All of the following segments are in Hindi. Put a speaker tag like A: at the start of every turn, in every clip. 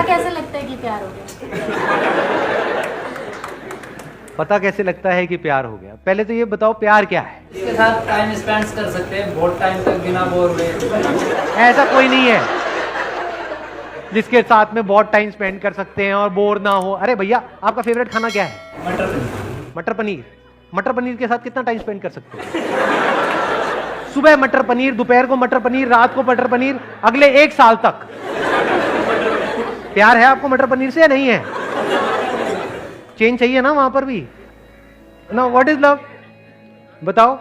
A: कैसे लगता है कि प्यार हो गया?
B: पता कैसे लगता है कि प्यार हो गया? पहले तो ये बताओ प्यार क्या है?
C: इसके साथ टाइम स्पेंड कर सकते हैं बहुत टाइम तक बिना बोर हुए।
B: ऐसा कोई नहीं है जिसके साथ में बहुत टाइम स्पेंड कर सकते हैं और बोर ना हो। अरे भैया, आपका फेवरेट खाना क्या है?
C: मटर पनीर।
B: मटर पनीर। मटर पनीर के साथ कितना टाइम स्पेंड कर सकते हो? सुबह मटर पनीर, दोपहर को मटर पनीर, रात को मटर पनीर, अगले 1 साल तक। प्यार है आपको मटर पनीर से या नहीं है? चेंज चाहिए ना वहां पर भी ना। What is love? बताओ।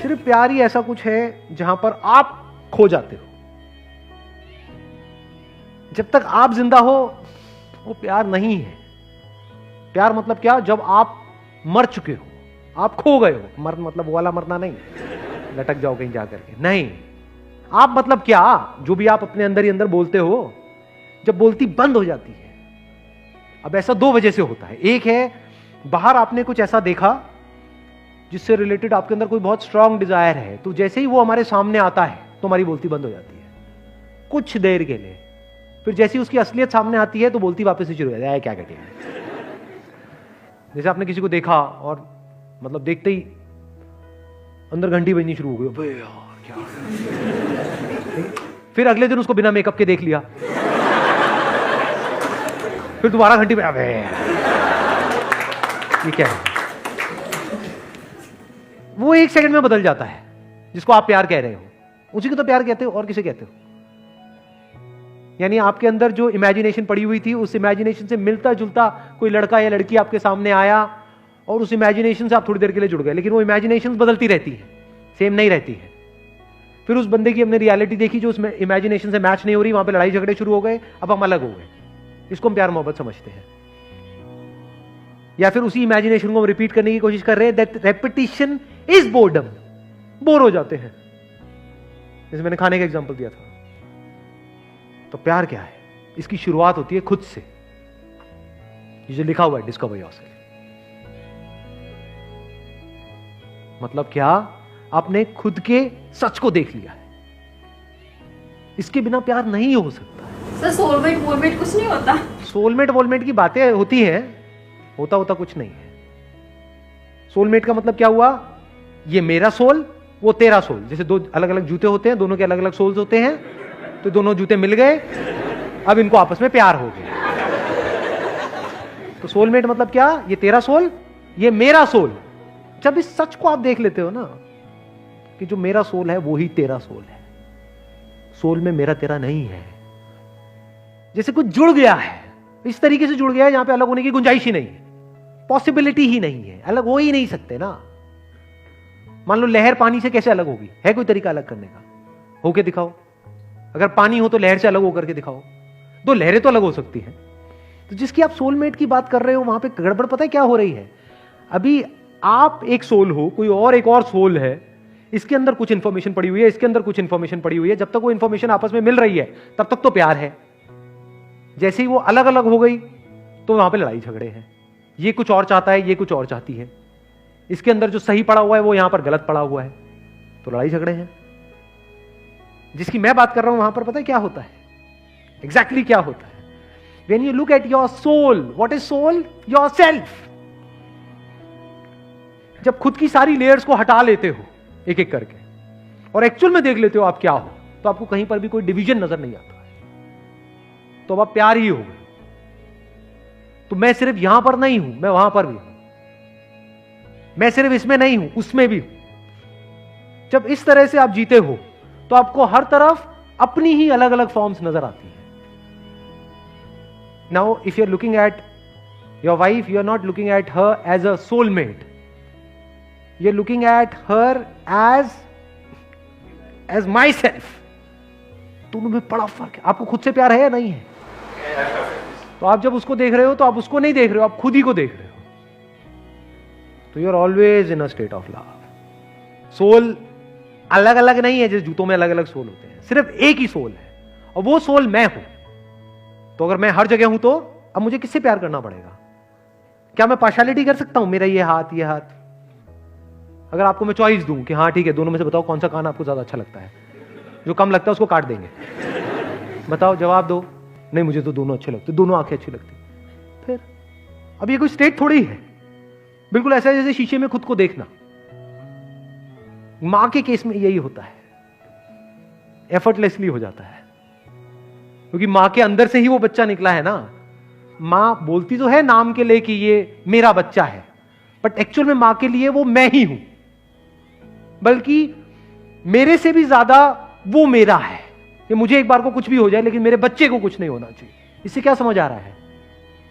B: सिर्फ प्यार ही ऐसा कुछ है जहां पर आप खो जाते हो। जब तक आप जिंदा हो वो प्यार नहीं है। प्यार मतलब क्या? जब आप मर चुके हो, आप खो गए हो। मर मतलब वो वाला मरना नहीं, लटक जाओ कहीं जाकर के, नहीं। आप मतलब क्या? जो भी आप अपने अंदर ही अंदर बोलते हो, जब बोलती बंद हो जाती है। अब ऐसा 2 वजह से होता है। एक है बाहर आपने कुछ ऐसा देखा जिससे रिलेटेड आपके अंदर कोई बहुत स्ट्रांग डिजायर है, तो जैसे ही वो हमारे सामने आता है तो हमारी बोलती बंद हो जाती है कुछ देर के लिए। फिर जैसी उसकी असलियत सामने आती है तो बोलती वापस से शुरू हो जाती है। क्या कहते हैं? जैसे आपने किसी को देखा और मतलब देखते ही अंदर घंटी बजनी शुरू हो गई, अबे यार क्या। फिर अगले दिन उसको बिना मेकअप के देख लिया, फिर दोबारा घंटी बजा, अबे ये क्या है? वो 1 सेकंड में बदल जाता है जिसको आप प्यार कह रहे हो। उसी को तो प्यार कहते हो, और किसे कहते हो? यानी आपके अंदर जो इमेजिनेशन पड़ी हुई थी, उस इमेजिनेशन से मिलता जुलता कोई लड़का या लड़की आपके सामने आया और उस इमेजिनेशन से आप थोड़ी देर के लिए जुड़ गए, लेकिन वो इमेजिनेशन बदलती रहती है, सेम नहीं रहती है। फिर उस बंदे की हमने रियलिटी देखी जो उसमें इमेजिनेशन से मैच नहीं हो रही, वहां पे लड़ाई झगड़े शुरू हो गए, अब हम अलग हो गए। इसको हम प्यार मोहब्बत समझते हैं। या फिर उसी इमेजिनेशन को हम रिपीट करने की कोशिश कर रहे हैं। That repetition is boredom. Bore हो जाते हैं। जैसे मैंने खाने का एग्जांपल दिया था। तो प्यार क्या है? इसकी शुरुआत होती है खुद से। ये जो लिखा हुआ है डिस्कवर योरसेल्फ, मतलब क्या? आपने खुद के सच को देख लिया है। इसके बिना प्यार नहीं हो सकता।
A: सर सोलमेट वोलमेट कुछ नहीं होता?
B: सोलमेट वोलमेट की बातें होती हैं, होता कुछ नहीं है। सोलमेट का मतलब क्या हुआ? ये मेरा सोल, वो तेरा सोल। जैसे 2 अलग अलग जूते होते हैं, दोनों के अलग अलग सोल्स होते हैं, तो दोनों जूते मिल गए, अब इनको आपस में प्यार हो गया। तो सोलमेट मतलब क्या? ये तेरा सोल, ये मेरा सोल। जब इस सच को आप देख लेते हो ना कि जो मेरा सोल है वो ही तेरा सोल है, सोल में मेरा तेरा नहीं है। जैसे कुछ जुड़ गया है, इस तरीके से जुड़ गया है जहां पे अलग होने की गुंजाइश ही नहीं है, पॉसिबिलिटी ही नहीं है, अलग हो ही नहीं सकते ना। मान लो लहर पानी से कैसे अलग होगी? है कोई तरीका अलग करने का? होके दिखाओ। अगर पानी हो तो लहर से अलग होकर के दिखाओ। 2 लहरें तो अलग हो सकती हैं। तो जिसकी आप सोलमेट की बात कर रहे हो, वहां पे गड़बड़ पता है क्या हो रही है? अभी आप एक सोल हो, कोई और एक और सोल है, इसके अंदर कुछ इंफॉर्मेशन पड़ी हुई है, इसके अंदर कुछ इंफॉर्मेशन पड़ी हुई है। जब तक वो इंफॉर्मेशन आपस में मिल रही है तब तक तो प्यार है। जैसे ही वो अलग अलग हो गई तो वहां पे लड़ाई झगड़े हैं। ये कुछ और चाहता है, ये कुछ और चाहती है। इसके अंदर जो सही पड़ा हुआ है वो यहां पर गलत पड़ा हुआ है, तो लड़ाई झगड़े हैं। जिसकी मैं बात कर रहा हूं वहां पर पता है क्या होता है? एग्जैक्टली क्या होता है? When you look at your soul, what is soul? Yourself. जब खुद की सारी लेयर्स को हटा लेते हो एक एक करके और एक्चुअल में देख लेते हो आप क्या हो, तो आपको कहीं पर भी कोई डिवीजन नजर नहीं आता है। तो अब आप प्यार ही हो गए। तो मैं सिर्फ यहां पर नहीं हूं, मैं वहां पर भी हूं। मैं सिर्फ इसमें नहीं हूं, उसमें भी हूं। जब इस तरह से आप जीते हो तो आपको हर तरफ अपनी ही अलग अलग फॉर्म्स नजर आती हैं। Now if you are looking at your wife, you are not looking at her as a soulmate, you are looking at her as myself. दोनों में बड़ा फर्क है। आपको खुद से प्यार है या नहीं है? तो आप जब उसको देख रहे हो तो आप उसको नहीं देख रहे हो, आप खुद ही को देख रहे हो। तो you are always in a state of love. Soul अलग अलग नहीं है, जैसे जूतों में अलग अलग सोल होते हैं, सिर्फ एक ही सोल है और वो सोल मैं हूं। तो अगर मैं हर जगह हूं तो अब मुझे किससे प्यार करना पड़ेगा? क्या मैं पार्शियलिटी कर सकता हूं? मेरा ये हाथ, ये हाथ। अगर आपको मैं चॉइस दूं कि हाँ ठीक है, दोनों में से बताओ कौन सा कान आपको ज्यादा अच्छा लगता है, जो कम लगता है उसको काट देंगे। बताओ, जवाब दो। नहीं, मुझे तो दोनों अच्छे लगते, दोनों आंखें अच्छी लगती। फिर अब ये कोई स्टेट थोड़ी है, बिल्कुल ऐसा है जैसे शीशे में खुद को देखना। मां के केस में यही होता है, एफर्टलेसली हो जाता है, क्योंकि मां के अंदर से ही वो बच्चा निकला है ना। मां बोलती तो है नाम के लिए कि ये मेरा बच्चा है, बट एक्चुअल में मां के लिए वो मैं ही हूं, बल्कि मेरे से भी ज्यादा वो मेरा है कि मुझे एक बार को कुछ भी हो जाए लेकिन मेरे बच्चे को कुछ नहीं होना चाहिए। इससे क्या समझ आ रहा है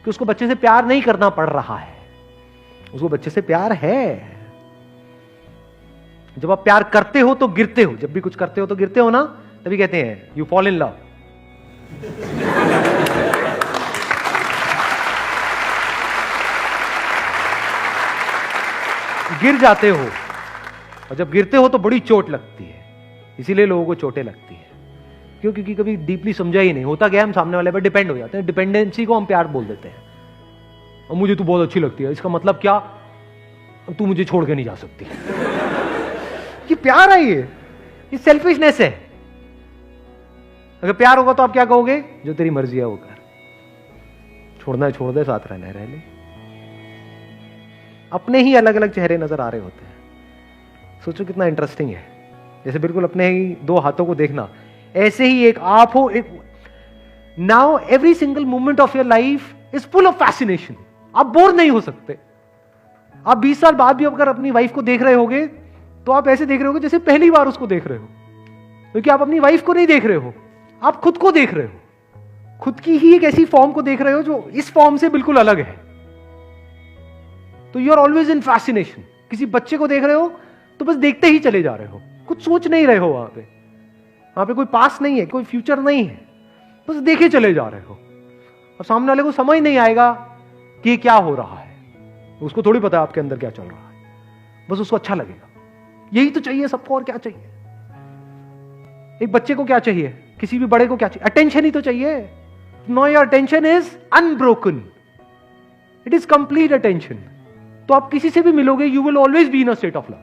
B: कि उसको बच्चे से प्यार नहीं करना पड़ रहा है, उसको बच्चे से प्यार है। जब आप प्यार करते हो तो गिरते हो, जब भी कुछ करते हो तो गिरते हो ना, तभी कहते हैं यू फॉल इन लव। गिर जाते हो, और जब गिरते हो तो बड़ी चोट लगती है। इसीलिए लोगों को चोटें लगती है, क्यों? क्योंकि कभी डीपली समझा ही नहीं होता। क्या हम सामने वाले पर डिपेंड हो जाते हैं, डिपेंडेंसी को हम प्यार बोल देते हैं। और मुझे तू बहुत अच्छी लगती है, इसका मतलब क्या? तू मुझे छोड़ के नहीं जा सकती। ये प्यार है, ये सेल्फिशनेस है। अगर प्यार होगा तो आप क्या कहोगे? जो तेरी मर्जी है वो कर, छोड़ना है छोड़ दे, साथ रहना है रह ले। अपने ही अलग अलग चेहरे नजर आ रहे होते हैं। सोचो कितना इंटरेस्टिंग है, जैसे बिल्कुल अपने ही दो हाथों को देखना, ऐसे ही एक आप हो, एक now every single moment of your life is full of fascination. आप बोर नहीं हो सकते। आप 20 साल बाद भी अगर अपनी वाइफ को देख रहे होगे तो आप ऐसे देख रहे होगे जैसे पहली बार उसको देख रहे हो, क्योंकि आप अपनी वाइफ को नहीं देख रहे हो, आप खुद को देख रहे हो। खुद की ही एक ऐसी फॉर्म को देख रहे हो जो इस फॉर्म से बिल्कुल अलग है। तो you are always in fascination. किसी बच्चे को देख रहे हो तो बस देखते ही चले जा रहे हो, कुछ सोच नहीं रहे हो। वहां पे कोई पास नहीं है, कोई फ्यूचर नहीं है, बस देखे चले जा रहे हो। और सामने वाले को समझ नहीं आएगा कि ये क्या हो रहा है, उसको थोड़ी पता है आपके अंदर क्या चल रहा है, बस उसको अच्छा लगेगा। यही तो चाहिए सबको, और क्या चाहिए? एक बच्चे को क्या चाहिए, किसी भी बड़े को क्या चाहिए? अटेंशन ही तो चाहिए। No, your attention is unbroken, it is complete attention. तो आप किसी से भी मिलोगे, you will always be in a state of love.